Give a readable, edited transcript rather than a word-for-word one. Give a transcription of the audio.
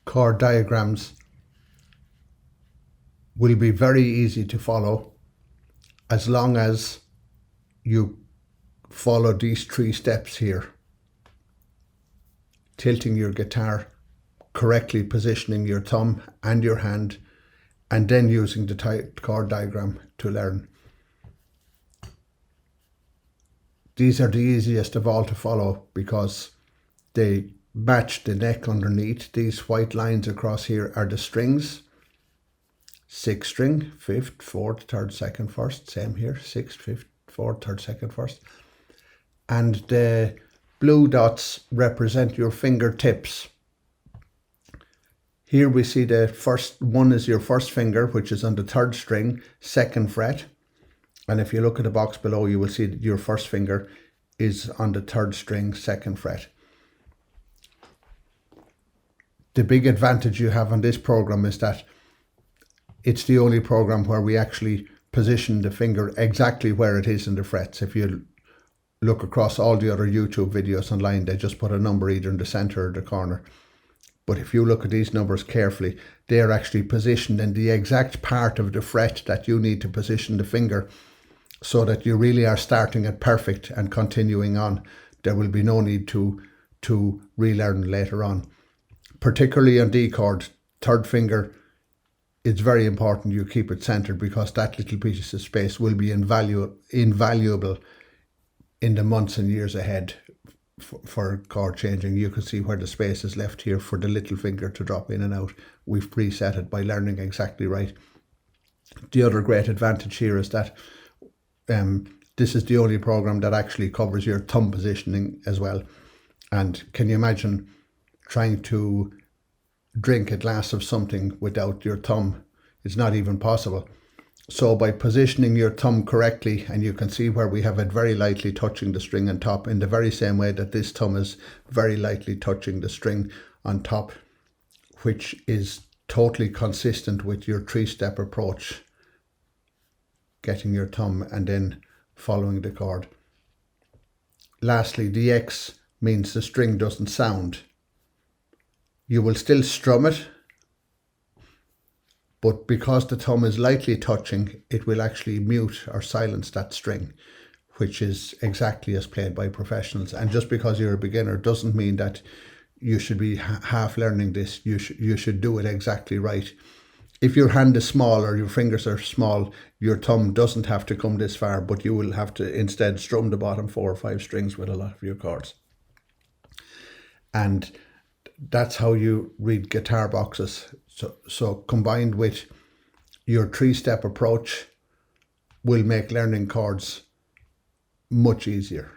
chord diagrams will be very easy to follow as long as you follow these 3 steps here. Tilting your guitar, correctly positioning your thumb and your hand, and then using the chord diagram to learn. These are the easiest of all to follow because they match the neck underneath. These white lines across here are the strings. 6th string, 5th, 4th, 3rd, 2nd, 1st, same here, 6th, 5th, 4th, 3rd, 2nd, 1st. And the blue dots represent your fingertips. Here we see the first one is your first finger, which is on the 3rd string, 2nd fret. And if you look at the box below, you will see that your first finger is on the 3rd string, 2nd fret. The big advantage you have on this program is that it's the only program where we actually position the finger exactly where it is in the frets. If you look across all the other YouTube videos online, they just put a number either in the center or the corner. But if you look at these numbers carefully, they are actually positioned in the exact part of the fret that you need to position the finger, so that you really are starting it perfect and continuing on. There will be no need to relearn later on. Particularly on D chord, 3rd finger, it's very important you keep it centered because that little piece of space will be invaluable in the months and years ahead for chord changing. You can see where the space is left here for the little finger to drop in and out. We've preset it by learning exactly right. The other great advantage here is that this is the only program that actually covers your thumb positioning as well. And can you imagine trying to drink a glass of something without your thumb? It's not even possible. So by positioning your thumb correctly, and you can see where we have it very lightly touching the string on top, in the very same way that this thumb is very lightly touching the string on top, which is totally consistent with your 3-step approach, getting your thumb and then following the chord. Lastly, the X means the string doesn't sound. You will still strum it, but because the thumb is lightly touching, it will actually mute or silence that string, which is exactly as played by professionals. And just because you're a beginner doesn't mean that you should be half learning this. You should do it exactly right. If your hand is small or your fingers are small, your thumb doesn't have to come this far, but you will have to instead strum the bottom 4 or 5 strings with a lot of your chords. And that's how you read guitar boxes. So combined with your 3-step approach will make learning chords much easier.